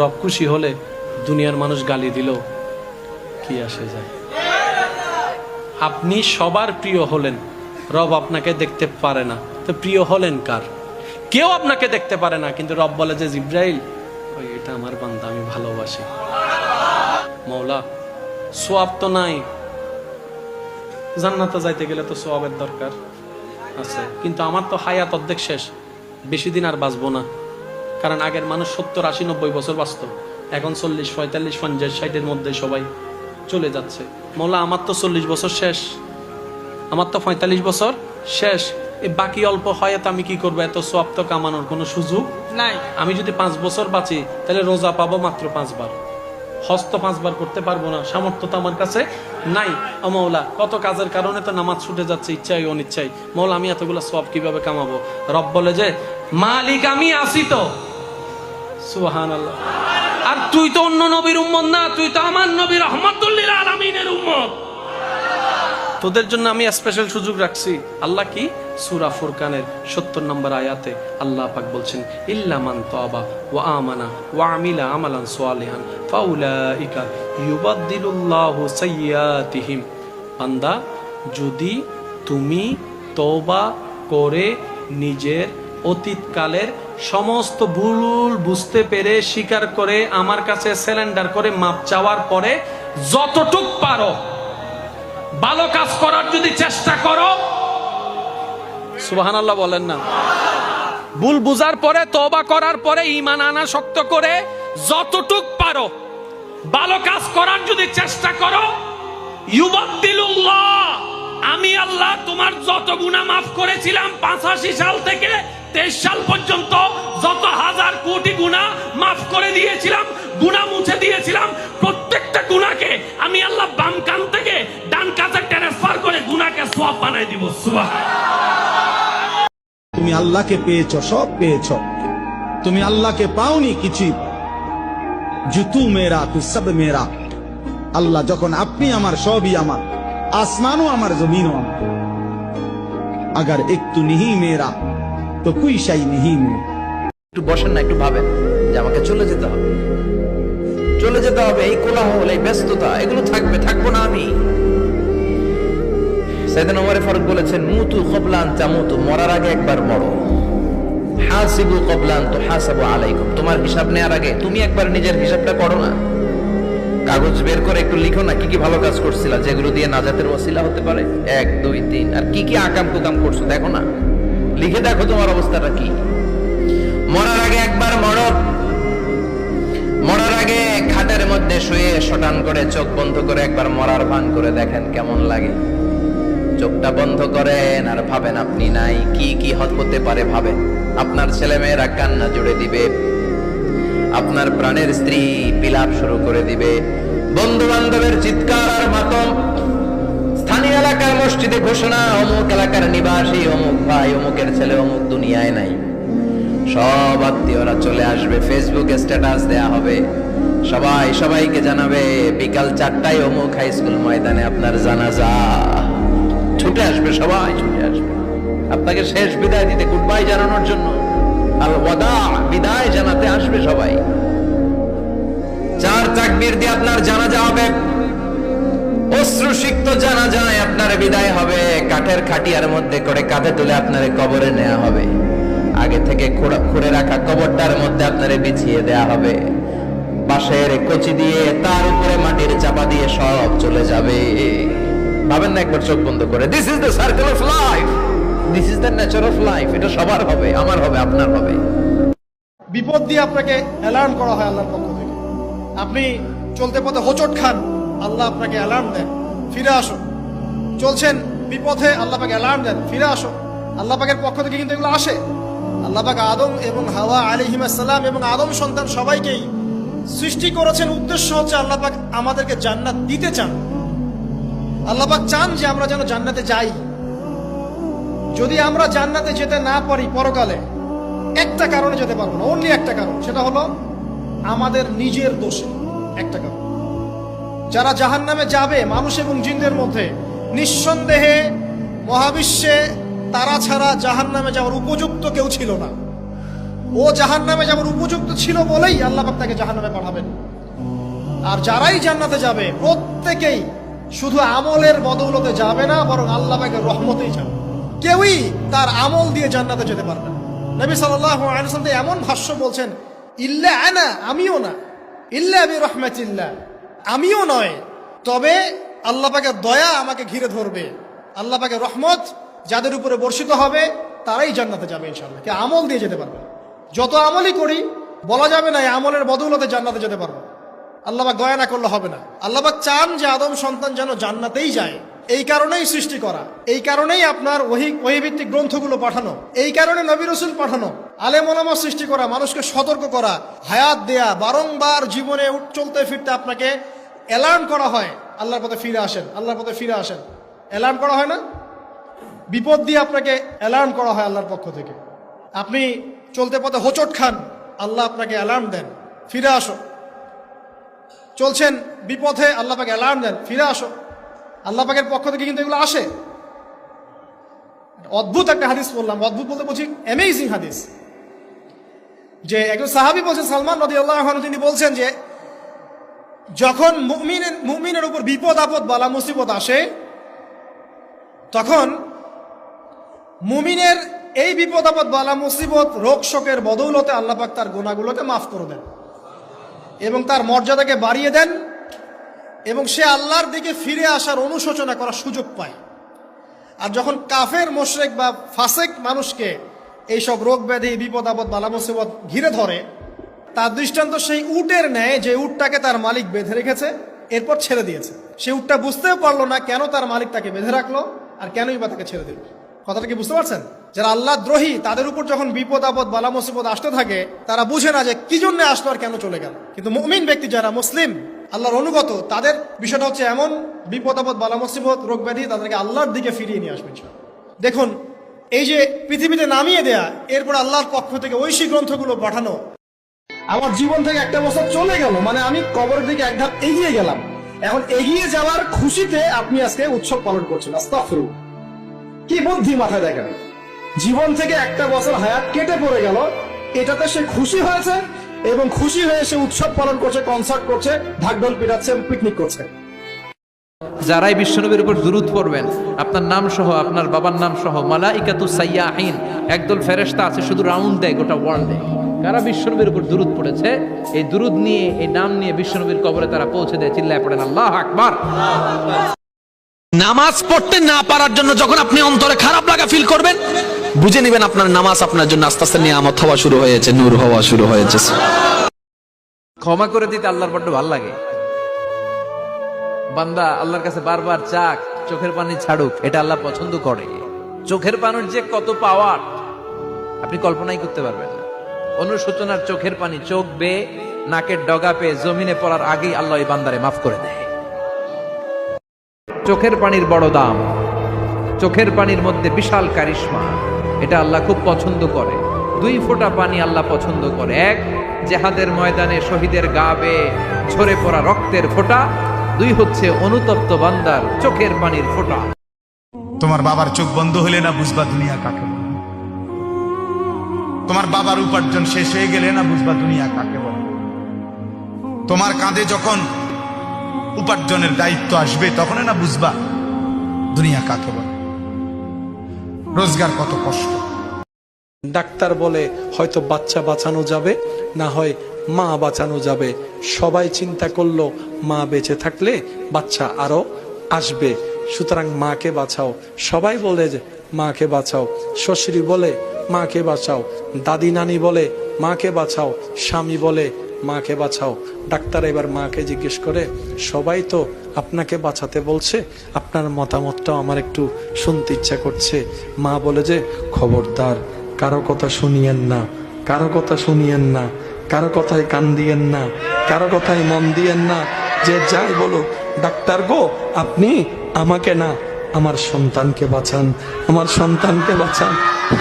রব খুশি হলে দুনিয়ার মানুষ গালি দিল কি আসে যায়। আপনি সবার প্রিয় হলেন, রব আপনাকে দেখতে পারে না, তো প্রিয় হলেন কার? কেউ আপনাকে দেখতে পারে না, কিন্তু রব বলে যে জিব্রাইল ওই এটা আমার বান্দা, আমি ভালোবাসি। মওলা সোয়াব তো নাই, জান্নাতে যাইতে গেলে তো সোয়াবের দরকার আছে, কিন্তু আমার তো হায়াত অর্ধেক শেষ, বেশি দিন আর বাঁচবো না। কারণ আগের মানুষ 70, 80, 90 বছর বাঁচত, এখন 40, 45, 50, 60-এর মধ্যে সবাই চলে যাচ্ছে। মওলা আমার তো 40 বছর শেষ, আমার তো 45 বছর শেষ, এই বাকি অল্প হায়াত আমি কি করবো? এত সোয়াব তো কামানোর কোনো সুযোগ নাই। আমি যদি 5 বছর বাঁচি তাহলে রোজা পাবো মাত্র 5 বার, হজ তো 5 বার করতে পারবো না, সামর্থ্য তো আমার কাছে নাই। ও মওলা, কত কাজের কারণে তো নামাজ ছুটে যাচ্ছে, ইচ্ছাই অনিচ্ছাই। মওলা আমি এতগুলো সওয়াব কিভাবে কামাবো? রব বলে যে মালিক আমি আসি তো। সুবহানাল্লাহ। আর তুই তো অন্য নবীর উম্মত না, তুই তো আমার নবী রাহমাতুল লিল আলামিনের উম্মত। তোদের জন্য আমি স্পেশাল সুযোগ রাখছি। আল্লাহ কি? সূরা ফুরকানের 70 নম্বর আয়াতে আল্লাহ পাক বলছেন, ইল্লা মান তাবা ওয়া আমানা ওয়া আমিলা আমালান সালিহান ফাউলাইকা ইউবাদদিলুল্লাহু সাইয়্যাতিহিম। বান্দা, যদি তুমি তওবা করে নিজের অতীতকালের সমস্ত ভুল বুঝতে পেরে স্বীকার করে আমার কাছে সারেন্ডার করে মাপ চাওয়ার পরে যতটুক পারো ভালো কাজ করার যদি চেষ্টা করো, সুবহানাল্লাহ বলেন না, ভুল বুঝার পরে তওবা করার পরে ঈমান আনা শক্ত করে যতটুক পারো ভালো কাজ করার যদি চেষ্টা করো, ইউবাদদিলুল্লাহ, আমি আল্লাহ তোমার যত গুনাহ মাফ করেছিলাম 85 সাল থেকে 23 সাল পর্যন্ত, যত হাজার কোটি গুনাহ মাফ করে দিয়েছিলাম, গুনাহ মুছে দিয়েছিলাম, প্রত্যেকটা গুনাহকে আমি আল্লাহ বাম কান থেকে ডান কাছে ট্রান্সফার করে গুনাহকে সওয়াব বানাই দিব। সুবহানাল্লাহ। তুমি আল্লাহকে পেয়েছো, সব পেয়েছো। তুমি আল্লাহকে পাওনি কিছুই। জুতু মেরা তু সব মেরা। আল্লাহ যখন আপনি আমার, সবই আমার, আসমানও আমার, জমিনও আমার। আগার একটু নিহি মেরা তো কুই শাই নিহি মেরা। একটু বসেন না, একটু ভাবেন যে আমাকে চলে যেতে হবে, চলে যেতে হবে। এই কোলাহল, এই ব্যস্ততা, এগুলো থাকবে, থাকবো না আমি। সাইয়েদনা ওমর ফারুক বলেছেন, মুতু ক্বাবলা আন তামুতু, মরার আগে একবার মরো। হাসিবু ক্বাবলা আন তুহাসাবু আলাইকুম, তোমার হিসাব নেওয়ার আগে তুমি একবার নিজের হিসাবটা করো না। কাগজ বের করে একটু লিখো না কি কি ভালো কাজ করছিলা, যেগুলো দিয়ে নাজাতের ওসিলা হতে পারে। 1, 2, 3, আর কি কি আকাম কুকাম করছো দেখো না, লিখে দেখো তোমার অবস্থাটা কি। মরার আগে একবার মরো। মরার আগে খাটের মধ্যে শুয়ে শটান করে চোখ বন্ধ করে একবার মরার ভান করে দেখেন কেমন লাগে। চোখটা বন্ধ করেন আর ভাবেন আপনি নাই, কি কি হতে পারে ভাবেন। আপনার ছেলে মেয়েরা কান্না জুড়ে দিবে, আপনার প্রাণের স্ত্রী বিলাপ শুরু করে দিবে, বন্ধু বান্ধবের চিৎকার আর মাতম, স্থানীয় এলাকার মসজিদে ঘোষণা, অমুক এলাকার নিবাসী অমুক ভাই, অমুকের ছেলে অমুক দুনিয়ায় নাই। সব আত্মীয়রা চলে আসবে, ফেসবুকে স্ট্যাটাস দেয়া হবে, সবাই সবাইকে জানাবে বিকাল 4টায় অমুক হাই স্কুল ময়দানে আপনার জানাজা। ছুটে আসবে, সবাই ছুটে আসবে আপনাকে শেষ বিদায় দিতে, গুড বাই জানানোর জন্য, আল ওয়াদা, বিদায় জানাতে আসবে সবাই। 4 তাকবীর দিয়ে আপনার জানাজা হবে, অশ্রুসিক্ত জানাজায় আপনার বিদায় হবে। কাঠের খাটিয়ার মধ্যে করে কাঁধে তুলে আপনার কবরে নেওয়া হবে, আগে থেকে খুঁড়ে রাখা কবরটার মধ্যে আপনারে বিছিয়ে দেয়া হবে, বাঁশের কচি দিয়ে তার উপরে মাটির চাপা দিয়ে সব চলে যাবে। ভাবেন না একবার চোখ বন্ধ করে, this is the circle of life, this is the nature of life. এটা সবার হবে, আমার হবে, আপনার হবে। বিপদ দিয়ে আপনাকে অ্যালার্ম করা হয় আল্লাহর পক্ষ থেকে। আপনি চলতে পথে হোঁচট খান, আল্লাহ আপনাকে অ্যালার্ম দেন, ফিরে আসো। চলছেন বিপথে, আল্লাহ পাক অ্যালার্ম দেন, ফিরে আসো। আল্লাহ পাকের পক্ষ থেকে কিন্তু এগুলো আসে। আল্লাহ পাক আদম এবং হাওয়া আলাইহিস সালাম এবং আদম সন্তান সবাইকেই সৃষ্টি করেছেন, উদ্দেশ্য হচ্ছে আল্লাহ পাক আমাদেরকে জান্নাত দিতে চান। আল্লাহ পাক চান যে আমরা যেন জান্নাতে যাই। যদি আমরা জান্নাতে যেতে না পারি পরকালে, একটা কারণে যেতে পারবো না, অনলি একটা কারণ, সেটা হলো আমাদের নিজের দোষে। একটা কারণ, যারা জাহান্নামে যাবে মানুষ এবং জিনদের মধ্যে, নিঃসন্দেহে মহাবিশ্বে তারা ছাড়া জাহান্নামে যাওয়ার উপযুক্ত কেউ ছিল না। ও জাহান্নামে যাবার উপযুক্ত ছিল বলেই আল্লাহ পাক তাকে জাহান্নামে পাঠাবেন। আর যারাই জান্নাতে যাবে প্রত্যেকেই শুধু আমলের বদৌলতে যাবে না, বরং আল্লাহ পাকের রহমতেই যাবে। কেউই তার আমল দিয়ে জান্নাতে যেতে পারবে না। নবী সাল্লাল্লাহু আলাইহি ওয়াসাল্লাম এমন ভাষ্য বলছেন, ইল্লা আনা, আমিও না, ইল্লা বিরহমাতিল্লাহ, আমিও নয়, তবে আল্লাহ পাকের দয়া আমাকে ঘিরে ধরবে, আল্লাহ পাকের রহমত যাদের উপরে বর্ষিত হবে তারাই জান্নাতে যাবে ইনশাআল্লাহ। কে আমল দিয়ে যেতে পারবে। যত আমলই করি বলা যাবে না এই আমলের বদৌলতে জান্নাতে যেতে পারবো। আল্লাহ পাক দয়া না করলে হবে না। আল্লাহ পাক চান যে আদম সন্তান যেন জান্নাতেই যায়। এই কারণেই সৃষ্টি করা, এই কারণেই আপনার ওহীভিত্তিক গ্রন্থগুলো পাঠানো, এই কারণে নবী রাসূল পাঠানো, আলেম ওলামা সৃষ্টি করা, মানুষকে সতর্ক করা, হায়াত দেয়া, বারংবার জীবনে চলতে ফিরতে আপনাকে অ্যালার্ম করা হয়, আল্লাহর পথে ফিরে আসেন, আল্লাহর পথে ফিরে আসেন। অ্যালার্ম করা হয় না? বিপদ দিয়ে আপনাকে অ্যালার্ম করা হয় আল্লাহর পক্ষ থেকে। আপনি চলতে পথে হোঁচট খান, আল্লাহ আপনাকে অ্যালার্ম দেন, ফিরে আসো। চলছেন বিপথে, আল্লাহ পাকে অ্যালার্ম দেন, ফিরে আসো। আল্লাহ পাকের পক্ষ থেকে কিন্তু এগুলো আসে। অদ্ভুত একটা হাদিস বললাম, অদ্ভুত বলতে বলছি অ্যামেজিং হাদিস, যে একজন সাহাবী বলছেন, সালমান রাদিয়াল্লাহু আনহু, তিনি বলছেন যে যখন মুমিনের উপর বিপদ আপদ বালা মুসিবত আসে, তখন মুমিনের এই বিপদ আপদ বালা মুসিবত রোগ শোকের বদৌলতে আল্লাহ পাক তার গুনাহগুলোকে মাফ করে দেন এবং তার মর্যাদাকে বাড়িয়ে দেন, এবং সে আল্লাহর দিকে ফিরে আসার অনুশোচনা করার সুযোগ পায়। আর যখন কাফের মুশরিক বা ফাসেক মানুষকে এইসব রোগ ব্যাধি বিপদ আপদ বালা মুসিবত ঘিরে ধরে, তার দৃষ্টান্ত সেই উটের ন্যায় যে উটটাকে তার মালিক বেঁধে রেখেছে, এরপর ছেড়ে দিয়েছে। সে উটটা বুঝতেও পারলো না কেন তার মালিক তাকে বেঁধে রাখলো আর কেনই বা তাকে ছেড়ে দিল। কথাটা কি বুঝতে পারছেন? যারা আল্লাহ দ্রোহী, তাদের উপর যখন বিপদ আপদ বালা মুসিবত আসতে থাকে, তারা বুঝে না যে কি জন্য আসলো আর কেন চলে গেল। কিন্তু মুমিন ব্যক্তি যারা মুসলিম, আল্লাহর অনুগত, তাদের বিষয়টা হচ্ছে এমন বিপদ আপদ বালা মুসিবত রোগ ব্যাধি তাদেরকে আল্লাহর দিকে ফিরিয়ে নিয়ে আসবে। দেখুন, এই যে পৃথিবীতে নামিয়ে দেয়া, এরপর আল্লাহর পক্ষ থেকে ঐশী গ্রন্থগুলো পাঠানো। আমার জীবন থেকে একটা বছর চলে গেল, মানে আমি কবরের দিকে এক ধাপ এগিয়ে গেলাম। এখন এগিয়ে যাওয়ার খুশিতে আপনি আজকে উৎসব পালন করছেন। আস্তাগফিরুল্লাহ, কি বুদ্ধি মাথায় দেখেন। জীবন থেকে একটা বছর হায়াত কেটে পড়ে গেল, এটাতে সে খুশি হয়েছে এবং খুশি হয়ে সে উৎসব পালন করছে, কনসার্ট করছে, ঢাকঢোল পিটাচ্ছে, পিকনিক করছে। যারাই বিশ্বনবীর উপর দুরূদ পড়বেন, আপনার নাম সহ, আপনার বাবার নাম সহ, মালাইকাতুস সাইয়াহিন, একদল ফেরেশতা আছে শুধু রাউন্ড দেয় গোটা ওয়ার্ল্ডে। কারা বিশ্বনবীর উপর দুরূদ পড়েছে, এই দুরূদ নিয়ে, এই নাম নিয়ে বিশ্বনবীর কবরে তারা পৌঁছে দেয়। চিল্লায় পড়েন আল্লাহু আকবার। নামাজ পড়তে না পারার জন্য যখন আপনি অন্তরে খারাপ লাগা ফিল করবেন, বুঝে নেবেন আপনার নামাজ আপনার জন্য আস্তে আস্তে নিয়ামত হওয়া শুরু হয়েছে, নূর হওয়া শুরু হয়েছে। ক্ষমা করে দিতে আল্লাহর বড্ড ভালো লাগে। বান্দা আল্লাহর কাছে বারবার চাক, চোখের পানি ছাড়ুক, এটা আল্লাহ পছন্দ করে। চোখের পানির যে কত পাওয়ার আপনি কল্পনাই করতে পারবেন না। অনুশোচনার চোখের পানি, চোখ বেয়ে নাকের ডগা পেয়ে জমিনে পড়ার আগেই আল্লাহ এই বান্দারে মাফ করে দেয়। চোখের পানির বড় দাম, চোখের পানির মধ্যে বিশাল কারিশমা, এটা আল্লাহ খুব পছন্দ করে। 2 ফোঁটা পানি আল্লাহ পছন্দ করে। এক, জেহাদের ময়দানে শহীদের গা বেয়ে ঝরে পড়া রক্তের ফোঁটা। 2 হচ্ছে অনুতপ্ত বান্দার চোখের পানির ফোঁটা। তোমার বাবার চোখ বন্ধ হলে না বুঝবা দুনিয়া কাকে বলে। তোমার বাবার উপার্জন শেষ হয়ে গেলে না বুঝবা দুনিয়া কাকে বলে। তোমার কাঁধে যখন উপার্জনের দায়িত্ব আসবে তখন না বুঝবা দুনিয়া কাকে বলে, রোজগার কত কষ্ট। ডাক্তার বলে হয়তো বাচ্চা বাঁচানো যাবে, না হয় মা বাঁচানো যাবে। সবাই চিন্তা করলো মা বেঁচে থাকলে বাচ্চা আরো আসবে, সুতরাং মাকে বাঁচাও। সবাই বলে যে মাকে বাঁচাও, শ্বশুরি বলে মাকে বাঁচাও, দাদি নানি বলে মাকে বাঁচাও, স্বামী বলে মাকে বাঁচাও। ডাক্তার এবার মাকে জিজ্ঞেস করে, সবাই তো আপনাকে বাঁচাতে বলছে, আপনার মতামতটাও আমার একটু শুনতে ইচ্ছা করছে। মা বলে যে খবরদার, কারো কথা শুনিয়েন না, কারো কথা শুনিয়েন না, কারো কথায় কান দিয়েন না, কারো কথায় মন দিয়েন না, যে যাই বলুক। ডাক্তার গো, আপনি আমাকে না, আমার সন্তানকে বাঁচান, আমার সন্তানকে বাঁচান,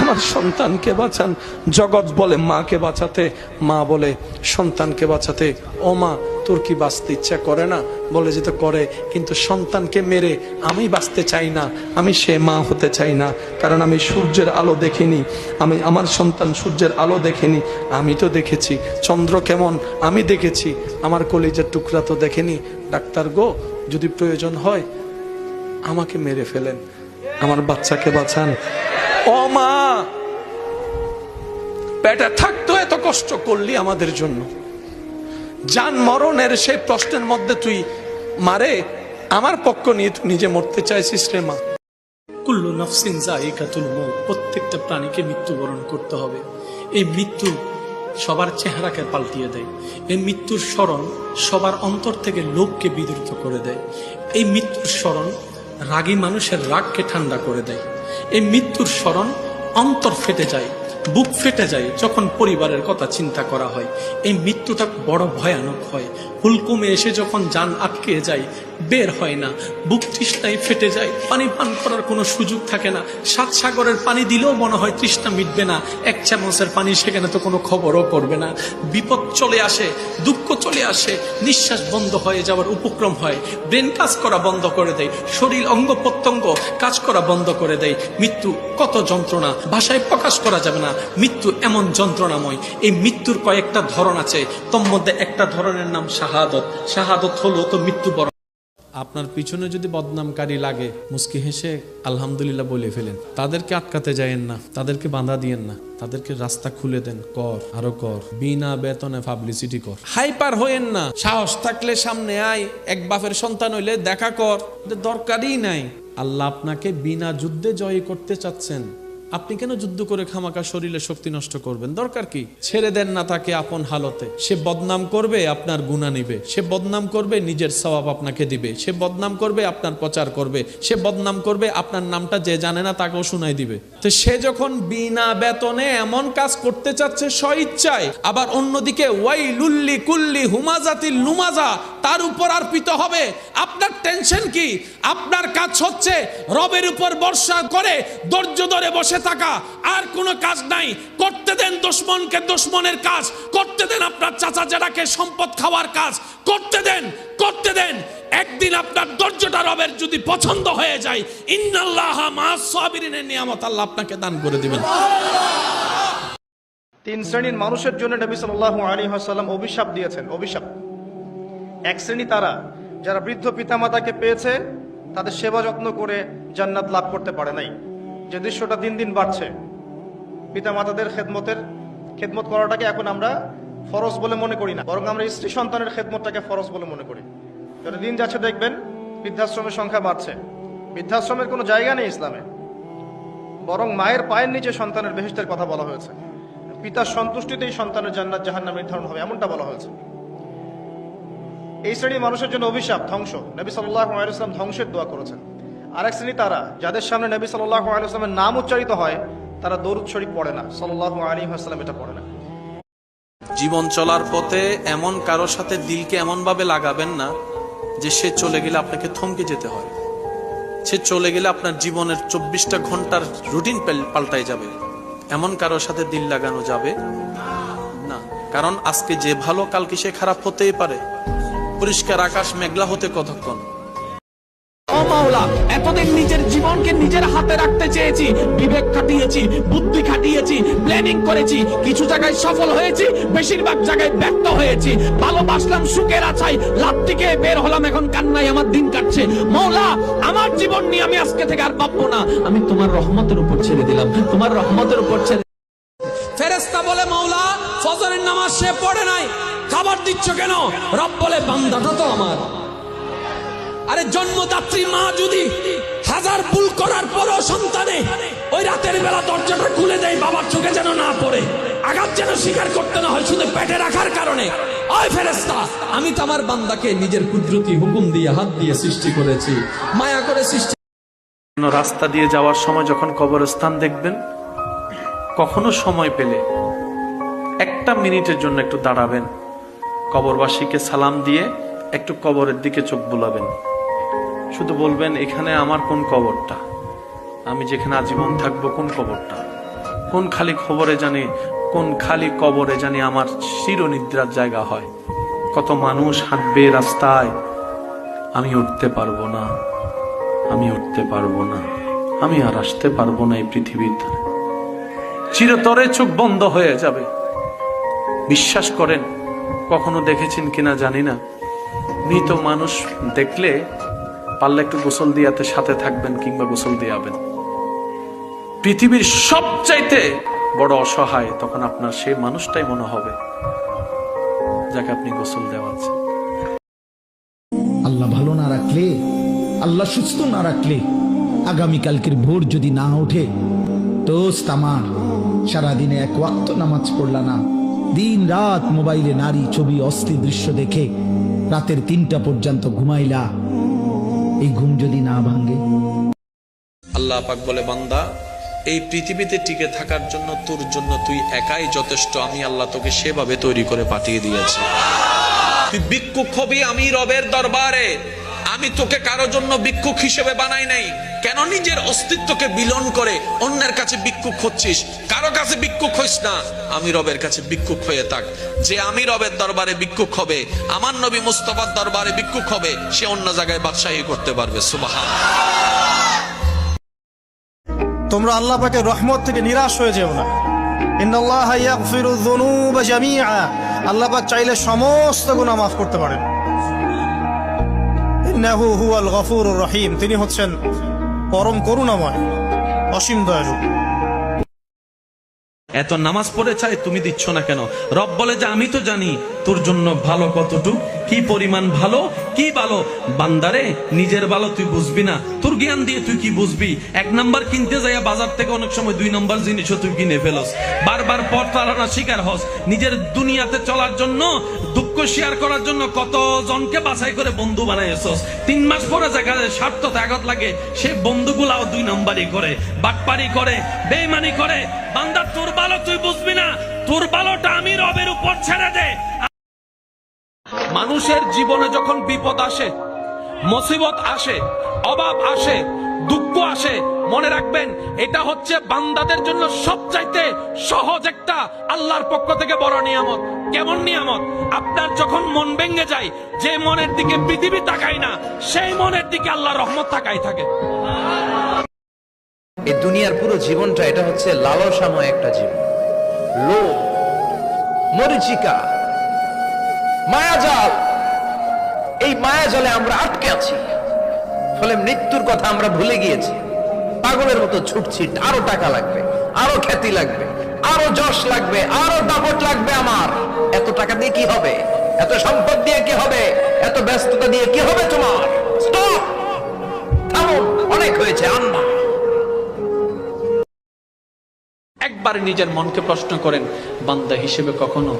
আমার সন্তানকে বাঁচান। জগৎ বলে মাকে বাঁচাতে, মা বলে সন্তানকে বাঁচাতে। ও মা, তোর কি বাঁচতে ইচ্ছা করে না? বলে যে তো করে, কিন্তু সন্তানকে মেরে আমি বাঁচতে চাই না, আমি সে মা হতে চাই না, কারণ আমি সূর্যের আলো দেখিনি, আমি আমার সন্তান সূর্যের আলো দেখেনি, আমি তো দেখেছি চন্দ্র কেমন, আমি দেখেছি, আমার কলিজার টুকরা তো দেখেনি। ডাক্তার গো, যদি প্রয়োজন হয় আমাকে মেরে ফেলেন, আমার বাচ্চাকে বাঁচান। ও মা, পেটে থাকতো এত কষ্ট করলি আমাদের জন্য, জান মরণের সেই প্রশ্নের মধ্যে তুই মারে আমার পক্ষ নিয়ে তুই নিজে মরতে চাইছিস রে মা। কুল্লু নাফসিন যায়িকাতুল মউত, প্রত্যেকটা প্রাণীকে মৃত্যুবরণ করতে হবে। এই মৃত্যু সবার চেহারাকে পাল্টিয়ে দেয়, এই মৃত্যুর স্মরণ সবার অন্তর থেকে লোভকে বিদ্রুত করে দেয়, এই মৃত্যুর স্মরণ রাগী মানুষের রাগকে ঠান্ডা করে দেয়, এই মৃত্যুর স্মরণ অন্তর ফেটে যায়, বুক ফেটে যায় যখন পরিবারের কথা চিন্তা করা হয়। এই মৃত্যুটা বড় ভয়ানক হয়, হুলকুমে এসে যখন জান আটকে যায়, বের হয় না, বুক তৃষ্ণায় ফেটে যায়, পানি পান করার কোনো সুযোগ থাকে না, 7 সাগরের পানি দিলেও মনে হয় তৃষ্ণা মিটবে না, 1 চামচের পানি সেখানে তো কোনো খবরও করবে না। বিপদ চলে আসে, দুঃখ চলে আসে, নিঃশ্বাস বন্ধ হয়ে যাওয়ার উপক্রম হয়, ব্রেন কাজ করা বন্ধ করে দেয়, শরীর অঙ্গ প্রত্যঙ্গ কাজ করা বন্ধ করে দেয়। মৃত্যু কত যন্ত্রণা, ভাষায় প্রকাশ করা যাবে না। মৃত্যু এমন যন্ত্রণাময়, এই মৃত্যুর কয়েকটা ধরন আছে, তোর মধ্যে একটা ধরনের নাম শাহাদত। শাহাদত হলো তো মৃত্যুবরণ। আপনার পিছনে যদি বদনামকারী লাগে, মুস্কি হেসে আলহামদুলিল্লাহ বলে ফেলেন, তাদেরকে আটকাতে যায়েন না, তাদেরকে বাধা দিয়েন না, তাদেরকে রাস্তা খুলে দেন, কর আরো কর, বিনা বেতনে পাবলিসিটি কর, হাইপার হইেন না, সাহস থাকলে সামনে আয়, এক বাপের সন্তান হইলে দেখা কর, দরকারই নাই। আল্লাহ আপনাকে বিনা যুদ্ধে জয় করতে চাচ্ছেন, আপনি কেন যুদ্ধ করে খামাকা শরীরে শক্তি নষ্ট করবেন? দরকার কি? ছেড়ে দেন না তাকে আপন হালতে। সে বদনাম করবে, আপনার গুনাহ নিবে, সে বদনাম করবে, নিজের সওয়াব আপনাকে দিবে, সে বদনাম করবে, আপনার প্রচার করবে, সে বদনাম করবে, আপনার নামটা যে জানে না তাকেও শুনাই দিবে। তো সে যখন বিনা বেতনে এমন কাজ করতে চাচ্ছে স্বইচ্ছায়, আবার অন্যদিকে ওয়াইলুল্লি কুল্লি হুমাজাতিল লুমাজা তার উপর আরপিত হবে, আপনার টেনশন কি? আপনার কাজ হচ্ছে রবের উপর ভরসা করে ধৈর্য ধরে বসে থাকা, আর কোনো কাজ নাই। করতে দেন দুশমনকে দুশমনের কাজ, করতে দেন আপনার চাচা জেঠাকে সম্পদ খাওয়ার কাজ, করতে দেন, করতে দেন। একদিন আপনার ধৈর্যটা রবের যদি পছন্দ হয়ে যায়, ইন্নাল্লাহা মা'আস সাবিরিনের নিয়ামত আল্লাহ আপনাকে দান করে দিবেন। 3 শ্রেণীর মানুষের জন্য নবী সাল্লাল্লাহু আলাইহি ওয়াসাল্লাম অভিশাপ দিয়েছেন। অভিশাপ, এক শ্রেণী তারা যারা বৃদ্ধ পিতামাতাকে পেয়েছে, তাদের সেবা যত্ন করে জান্নাত লাভ করতে পারে নাই। যে দৃশ্যটা দিন দিন বাড়ছে, পিতামাতাদের খেদমত করাটাকে এখন আমরা ফরজ বলে মনে করি না, বরং আমরা স্ত্রী সন্তানের খেদমতটাকে ফরজ বলে মনে করি। যত দিন যাচ্ছে দেখবেন বৃদ্ধাশ্রমের সংখ্যা বাড়ছে। বৃদ্ধাশ্রমের কোনো জায়গা নেই ইসলামে, বরং মায়ের পায়ের নিচে সন্তানের বেহেশতের কথা বলা হয়েছে। পিতার সন্তুষ্টিতেই সন্তানের জান্নাত জাহান্নাম নির্ধারণ হবে, এমনটা বলা হয়েছে। এই শ্রেণীর মানুষের জন্য অভিশাপ, ধ্বংস। নবী সাল্লাল্লাহু আলাইহি ওয়াসাল্লাম ধ্বংসের দোয়া করেছেন। আরেক শ্রেণী তারা যাদের সামনে নবী সাল্লাল্লাহু আলাইহি ওয়াসাল্লামের নাম উচ্চারিত হয়, তারা দরুদ শরীফ পড়ে না, সাল্লাল্লাহু আলাইহি ওয়াসাল্লাম এটা পড়ে না। জীবন চলার পথে এমন কারোর সাথে দিলকে এমন ভাবে লাগাবেন না যে সে চলে গেলে আপনাকে থমকে যেতে হয়, সে চলে গেলে আপনার জীবনের 24টা ঘন্টার রুটিন পাল্টাই যাবে। এমন কারোর সাথে দিল লাগানো যাবে না, কারণ আজকে যে ভালো কালকে সে খারাপ হতেই পারে। পরিষ্কার আকাশ মেঘলা হতে কতক্ষণ? ও মাওলা, এতদিন নিজের জীবনকে নিজের হাতে রাখতে চেয়েছি, বিবেক খাটিয়েছি, বুদ্ধি খাটিয়েছি, প্ল্যানিং করেছি, কিছু জায়গায় সফল হয়েছি, বেশিরভাগ জায়গায় ব্যর্থ হয়েছি। ভালোবাসলাম সুখের আছাই, লাভ থেকে বের হলাম, এখন কান্নায় আমার দিন কাটছে। মাওলা, আমার জীবন নিয়ে আমি আজকে থেকে আর ভাববো না, আমি তোমার রহমতের উপর ছেড়ে দিলাম, তোমার রহমতের উপর ছেড়ে। ফেরেশতা বলে, মাওলা ফজরের নামাজ সে পড়ে নাই, খাবার দিচ্ছ কেন? রব বলে, বান্দাটা তো আমার। আরে জন্মদাত্রী মা যদি 1000 ভুল করার পরও সন্তানে ওই রাতের বেলা দরজাটা খুলে দেয়, বাবার চোখে যেন না পড়ে, আঘাত যেন স্বীকার করতে না হয় শুধু পেটে রাখার কারণে। ওই ফেরেশতা, আমি তো আমার বান্দাকে নিজের কুদরতি হুকুম দিয়ে হাত দিয়ে সৃষ্টি করেছি, মায়া করে সৃষ্টি। রাস্তা দিয়ে যাওয়ার সময় যখন কবরস্থান দেখবেন, কখনো সময় পেলে 1 মিনিটের জন্য একটু দাঁড়াবেন, কবরবাসীকে সালাম দিয়ে একটু কবরের দিকে চোখ বুলাবেন, শুধু বলবেন, এখানে আমার কোন কবরটা, আমি যেখানে আজীবন থাকবো কোন কবরটা, কোন খালি কবরে জানি আমার চিরনিদ্রার জায়গা হয়, কত মানুষ হাঁটবে রাস্তায়, আমি উঠতে পারবো না, আমি উঠতে পারবো না, আমি আর আসতে পারবো না এই পৃথিবীর ধারে। চিরতরে চোখ বন্ধ হয়ে যাবে। বিশ্বাস করেন, কখনো দেখেছেন কিনা জানি না, মৃত মানুষ দেখলে পারলে একটু গোসল দিয়াতে সাথে থাকবেন কিংবা গোসল দিয়াবেন। পৃথিবীর সবচাইতে বড় অসহায় তখন আপনার সেই মানুষটাই মনে হবে যাকে আপনি গোসল দেওয়াচ্ছেন। আল্লাহ ভালো না রাখলে, আল্লাহ সুস্থ না রাখলে, আগামীকালকের ভোর যদি না ওঠে, দোস্ত আমার, সারাদিনে এক ওয়াক্ত নামাজ পড়লা না, দিন রাত মোবাইলে নারী ছবি অস্থির দৃশ্য দেখে রাতের 3টা পর্যন্ত ঘুমাইলা, এই ঘুম যদি না ভাঙে। আল্লাহ পাক বলে, বান্দা এই পৃথিবীতে টিকে থাকার জন্য তোর জন্য তুই একাই যথেষ্ট। আমি আল্লাহ তোকে সেভাবে তৈরি করে পাঠিয়ে দিয়েছি। তুই ভিক্ষুক হবি আমি রবের দরবারে। আমি তোকে কারো জন্য ভিক্ষুক হিসেবে বানাই নাই। কেন নিজের অস্তিত্বকে বিলন করে অন্যের কাছে ভিক্ষুক হচ্ছিস? কারো কাছে ভিক্ষুক হইস না, আমি রবের কাছে ভিক্ষুক হয়ে থাক। যে আমি রবের দরবারে ভিক্ষুক হবে, আমার নবী মুস্তাফার দরবারে ভিক্ষুক হবে, সে অন্য জায়গায় বাদশাহী করতে পারবে। সুবহানাল্লাহ। তোমরা আল্লাহ পাকের রহমত থেকে নিরাশ হয়ে যেও না। ইন্নাল্লাহা ইয়াগফিরুয যুনুবা জামিআ, আল্লাহ পাক চাইলে সমস্ত গুনাহ মাফ করতে পারেন। ইন্নাহু হুয়াল গফুরুর রহিম, তিনি হচ্ছেন পরম করুণাময়, অসীম দয়ালু। এত নামাজ পড়ে চাই, তুমি দিচ্ছ না কেন? রব বলে যে আমি তো জানি তোর জন্য ভালো কতটুক, কি পরিমাণ ভালো, কি ভালো। বান্দারে নিজের ভালো তুই বুঝবি না, তোর জ্ঞান দিয়ে তুই কি বুঝবি? 1 নাম্বার কিনতে যাইয়া বাজার থেকে অনেক সময় 2 নাম্বার জিনিসও তুই কিনে ফেলস। বারবার প্রতারণার শিকার হস। নিজের দুনিয়াতে চলার জন্য, দুঃখ শেয়ার করার জন্য কত জনকে বাছাই করে বন্ধু বানাইছস। 3 মাস পরে যেখানে স্বার্থ ত্যাগত লাগে, সেই বন্ধুগুলাও 2 নাম্বারই করে, বাটপারি করে, বেঈমানি করে। বান্দা তোর ভালো তুই বুঝবি না, তোর ভালোটা আমি রবের উপর ছেড়ে দে। মানুষের জীবনে যখন বিপদ আসে, মুসিবত আসে, অভাব আসে, দুঃখ আসে, মনে রাখবেন এটা হচ্ছে বান্দাদের জন্য সবচাইতে সহজ একটা আল্লাহর পক্ষ থেকে বড় নিয়ামত। কেমন নিয়ামত? আপনার যখন মন ভেঙে যায়, যে মনের দিকে পৃথিবী তাকায় না, সেই মনের দিকে আল্লাহর রহমত তাকাই থাকে। এই দুনিয়ার পুরো জীবনটা এটা হচ্ছে লালসাময় একটা জীবন। লোভ, মরিচিকা, মায়াজাল, এই মায়াজালে আমরা আটকে আছি। ফলে মৃত্যুর কথা আমরা ভুলে গিয়েছি। পাগলের মতো ছুটছি, আরো টাকা লাগবে, আরো খ্যাতি লাগবে, আরো যশ লাগবে, আরো দাপট লাগবে। আমার এত টাকা দিয়ে কি হবে? এত সম্পদ দিয়ে কি হবে? এত ব্যস্ততা দিয়ে কি হবে? তোমার স্টপ, থামুন, অনেক হয়েছে, আন্না। একবার নিজের মনকে প্রশ্ন করেন, বান্দা হিসেবে কখনো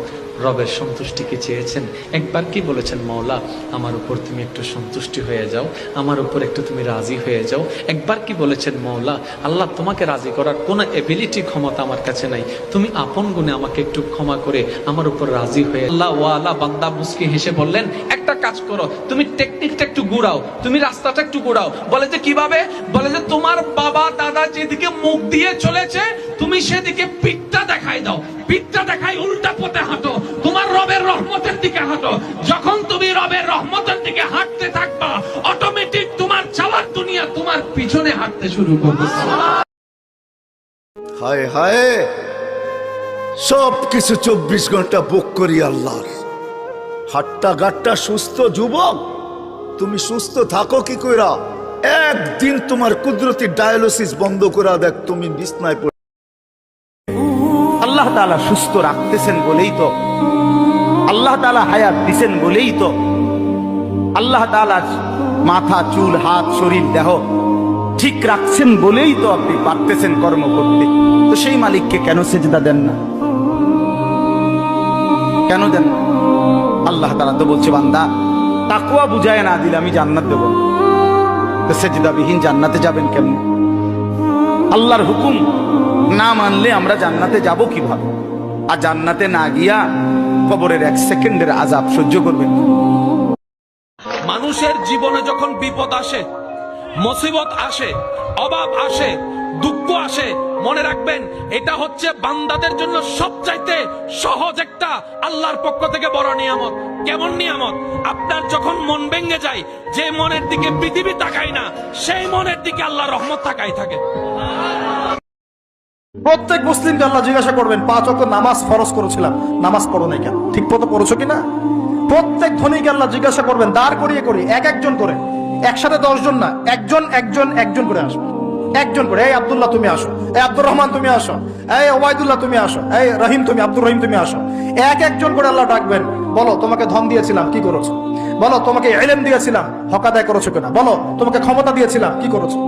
রবের সন্তুষ্টিকে চেয়েছেন? একবার কি বলেছেন, মওলা আমার উপর তুমি একটু সন্তুষ্টি হয়ে যাও, আমার উপর একটু তুমি রাজি হয়ে যাও? একবার কি বলেছেন, মওলা আল্লাহ তোমাকে রাজি করার কোনো এবিলিটি, ক্ষমতা আমার কাছে নাই, তুমি আপন গুণে আমাকে একটু ক্ষমা করে আমার উপর রাজি হয়ে? আল্লাহ ওয়ালা বান্দা মুস্কি হেসে বললেন, একটা কাজ করো, তুমি টেকনিকটা একটু ঘুরাও, তুমি রাস্তাটা একটু ঘুরাও। বলে যে কিভাবে? বলে যে তোমার বাবা দাদা যেদিকে মুখ দিয়ে চলেছে, তুমি সেদিকে পিঠটা দেখাই দাও, পিঠটা দেখাই উল্টা পথে হাঁটো, তোমার রবের রহমতের দিকে হাঁটো। যখন তুমি রবের রহমতের দিকে হাঁটতে থাকবা, অটোমেটিক তোমার চাওয়ার দুনিয়া তোমার পিছনে হাঁটতে শুরু করবে। হায় হায়, সব কিছু 24 ঘন্টা বুক করি আল্লাহর। হাট্টা গাট্টা সুস্থ যুবক, তুমি সুস্থ থাকো কি কইরা? একদিন তোমার কুদরতি ডায়ালিসিস বন্ধ করা দেখ, তুমি বিছনায় পড়ে। আল্লাহ তাআলা সুস্থ রাখতেছেন বলেই তো, আল্লাহ তাআলা হায়াত দিছেন বলেই তো, আল্লাহ তাআলা মাথা, চুল, হাত, শরীর, দেহ ঠিক রাখছেন বলেই তো আপনি পারতেছেন কর্ম করতে। তো সেই মালিককে কেন সেজদা দেন না? কেন দেন না? আল্লাহ তাআলা তো বলছে, বান্দা তাকওয়া বুঝায় না দিলে আমি জান্নাত দেব না। তো সেজদাবিহীন জান্নাতে যাবেন কেমন? আল্লাহর হুকুম না মানলে আমরা জান্নাতে যাব কিভাবে? আর জান্নাতে না গিয়া কবরের 1 সেকেন্ডের আযাব সহ্য করবেন। মানুষের জীবনে যখন বিপদ আসে, মুসিবত আসে, অভাব আসে, দুঃখ আসে, মনে রাখবেন এটা হচ্ছে বান্দাদের জন্য সবচাইতে সহজ একটা আল্লাহর পক্ষ থেকে বড় নিয়ামত। কেমন নিয়ামত? আপনার যখন মন ভেঙে যায়, যে মনের দিকে পৃথিবী তাকায় না, সেই মনের দিকে আল্লাহর রহমত তাকাই থাকে। প্রত্যেক মুসলিমকে আল্লাহ জিজ্ঞাসা করবেন 5 ওয়াক্ত নামাজ ফরজ করেছিলাম, নামাজ পড়ো নাই কেন? ঠিক মতো পড়েছো কিনা? প্রত্যেক ধনীকে আল্লাহ জিজ্ঞাসা করবেন দাঁড় করিয়ে করিয়ে, এক একজন করে, একসাথে 10 জন না, একজন করে আসবে, একজন করে। এই আব্দুল্লাহ তুমি আসো, এই আব্দুর রহমান তুমি আসো, এই ওবায়দুল্লাহ তুমি আসো, এই রহিম তুমি, আব্দুর রহিম তুমি আসো। এক একজন করে আল্লাহ ডাকবেন, বলো তোমাকে ধন দিয়েছিলাম, কি করেছো? বলো তোমাকে ইলম দিয়েছিলাম, হক আদায় করেছো কিনা? বলো তোমাকে ক্ষমতা দিয়েছিলাম, কি করেছো?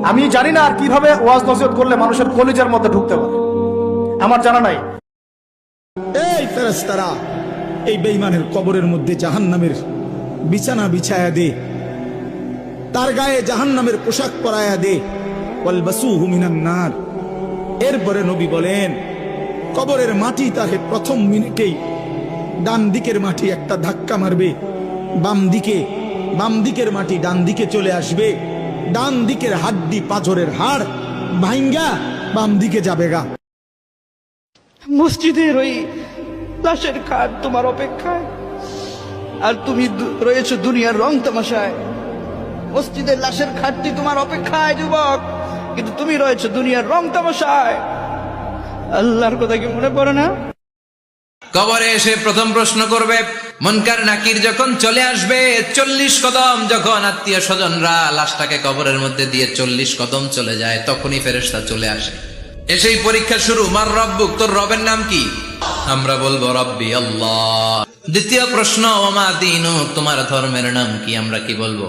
আমি জানি না আর কিভাবে ওয়াজ নসিহত করলে মানুষের কলিজার মধ্যে ঢুকতে পারে, আমার জানা নাই। এই ফেরেশতারা, এই বেঈমানের কবরের মধ্যে জাহান্নামের বিছানা বিছায়া দে, তার গায়ে জাহান্নামের পোশাক পরায়া দে, ওয়ালবাসুহু মিনান নার। এরপরে নবী বলেন, কবরের মাটি তাকে প্রথম মিনিটেই ডান দিকের মাটি একটা ধাক্কা মারবে, বাম দিকের মাটি ডান দিকে চলে আসবে, ডান দিকের হাড্ডি পাথরের হাড় ভাঙ্গা বাম দিকে যাবে গা। মসজিদের ওই লাশের খাট তোমার অপেক্ষায়, আর তুমি রয়েছো দুনিয়ার রং তামাশায়। মসজিদের লাশের খাটটি তোমার অপেক্ষায় যুবক, কিন্তু তুমি রয়েছো দুনিয়ার রং তামাশায়। আল্লাহর কথা কি মনে পড়ে না? কবরে এসে প্রথম প্রশ্ন করবে মুনকার নাকির, যখন চলে আসবে 40 কদম, যখন আত্মীয় স্বজনরা লাশটাকে কবরের মধ্যে দিয়ে 40 কদম চলে যায়, তখনই ফেরেশতা চলে আসে। এসেই পরীক্ষা শুরু, মার রব্বুক, তোর রবের নাম কি? আমরা বলবো রব্বি আল্লাহ। দ্বিতীয় প্রশ্ন, ওমা দীনুক, তোমার ধর্মের নাম কি? আমরা কি বলবো?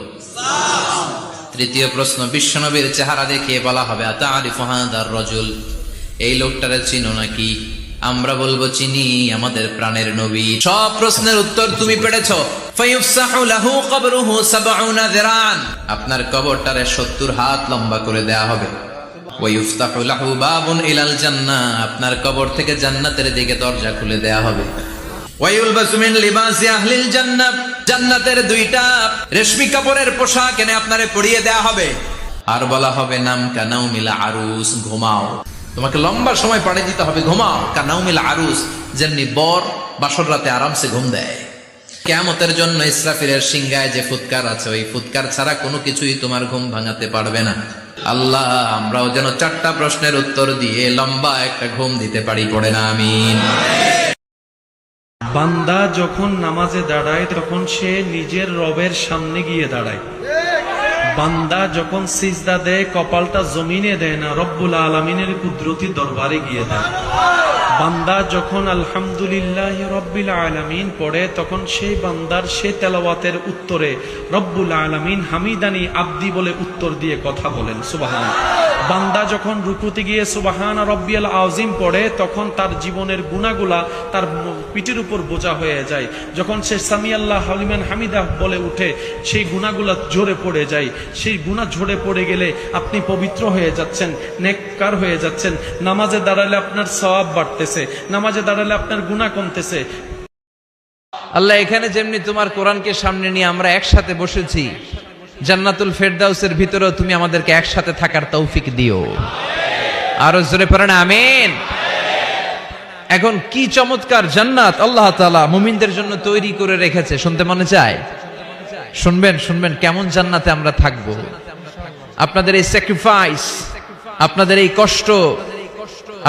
তৃতীয় প্রশ্ন, বিশ্বনবীর চেহারা দেখিয়ে বলা হবে আতারিফু হাদার রাজুল, এই লোকটারে চিনো নাকি? আমরা বলবো চিনি, আমাদের প্রাণের নবী। সব প্রশ্নের উত্তর তুমি পেরেছো। ফায়ুফসাহু লাহু কবরুহু 70 যিরান, আপনার কবরটারে 70 হাত লম্বা করে দেয়া হবে। ওয়ায়ুফতাহু লাহু বাবুন ইলাল জান্নাহ, আপনার কবর থেকে জান্নাতের দিকে দরজা খুলে দেয়া হবে। ওয়ায়ুলবাসু মিন লিবাসি আহলিল জান্নাহ, জান্নাতের 2টা রেশমি কাপড়ের পোশাক এনে আপনারে পরিয়ে দেয়া হবে। আর বলা হবে নাম কানাউমিল আরুস, ঘুমাও, তোমাকে লম্বা সময় পাড়ে দিতে হবে, ঘুমাও। কানাউমিল আরুস, যেমনি বর বাসর রাতে আরামসে ঘুম দেয়। কিয়ামতের জন্য ইসরাফিলের সিংহায় যে ফুৎকার আছে, ওই ফুৎকার ছাড়া কোনো কিছুই তোমার ঘুম ভাঙাতে পারবে না। আল্লাহ, আমরাও যেন 4টা প্রশ্নের উত্তর দিয়ে লম্বা একটা ঘুম দিতে পারি, পড়ে না আমিন। বান্দা যখন নামাজে দাঁড়ায় তখন সে নিজের রবের সামনে গিয়ে দাঁড়ায়। বান্দা যখন সিজদা দেয় কপালটা জমিনে দেয় না, রব্বুল আলামিনের কুদরতি দরবারে গিয়ে দেয়। বান্দা যখন আলহামদুলিল্লাহ রব্বিল আলামিন পড়ে, তখন সেই বান্দার সে তেলাওয়াতের উত্তরে রব্বুল আলামিন হামিদানি আব্দি বলে উত্তর দিয়ে কথা বলেন, সুবহানাল্লাহ। বান্দা যখন রুকুতে গিয়ে সুবহান রব্বিয়াল আযীম পড়ে, তখন তার জীবনের গুনাহগুলা তার পিঠের উপর বোঝা হয়ে যায়। যখন সে সামিআল্লাহু লিমান হামিদা বলে উঠে, সেই গুনাহগুলা ঝরে পড়ে যায়। সেই গুনাহ ঝরে পড়ে গেলে আপনি পবিত্র হয়ে যাচ্ছেন, নেককার হয়ে যাচ্ছেন। নামাজে দাঁড়ালে আপনার সওয়াব বাড়তেছে, নামাজে দাঁড়ালে আপনার গুনাহ কমতেছে। আল্লাহ, এখানে যেমনি তোমার কোরআনকে সামনে নিয়ে আমরা একসাথে বসেছি, জান্নাতুল ফেরদাউসের ভিতরেও তুমি আমাদেরকে একসাথে থাকার তৌফিক দিও। আরো জোরে পড়েন আমিন। এখন কি চমৎকার জান্নাত আল্লাহ তাআলা মুমিনদের জন্য তৈরি করে রেখেছে, শুনতে মনে চায়? শুনবেন কেমন জান্নাতে আমরা থাকব। আপনাদের এই স্যাক্রিফাইস, আপনাদের এই কষ্ট,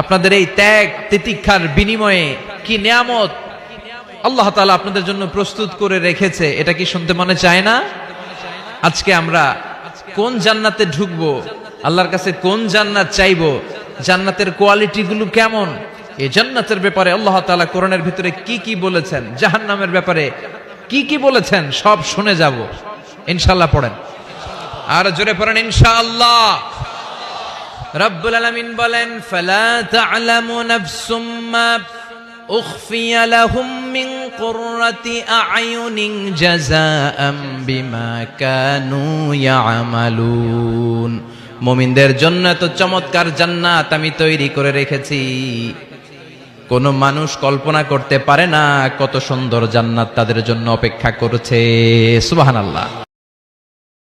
আপনাদের এই ত্যাগ তিতিক্ষার বিনিময়ে কি নিয়ামত আল্লাহ তাআলা আপনাদের জন্য প্রস্তুত করে রেখেছে, এটা কি শুনতে মনে চায় না? আজকে আমরা কোন জান্নাতে ঢুকবো, আল্লাহর কাছে কোন জান্নাত চাইবো, জান্নাতের কোয়ালিটি গুলো কেমন, এই জান্নাতের ব্যাপারে আল্লাহ তাআলা কোরআনের ভিতরে কি কি বলেছেন, জাহান্নামের ব্যাপারে কি কি বলেছেন, সব শুনে যাব ইনশাআল্লাহ। পড়েন আর জোরে পড়েন ইনশাআল্লাহ। রব্বুল আলামিন বলেন, ফালা তা'লামু নাফসুম মা উখফিয়া লাহুম মিন কুররাতি আ'য়ুনিন জাযাআম বিমা কানু ইয়া'মালুন। মুমিনদের জন্য এত চমৎকার জান্নাত আমি তৈরি করে রেখেছি, কোন মানুষ কল্পনা করতে পারে না কত সুন্দর জান্নাত তাদের জন্য অপেক্ষা করছে। সুবহানাল্লাহ।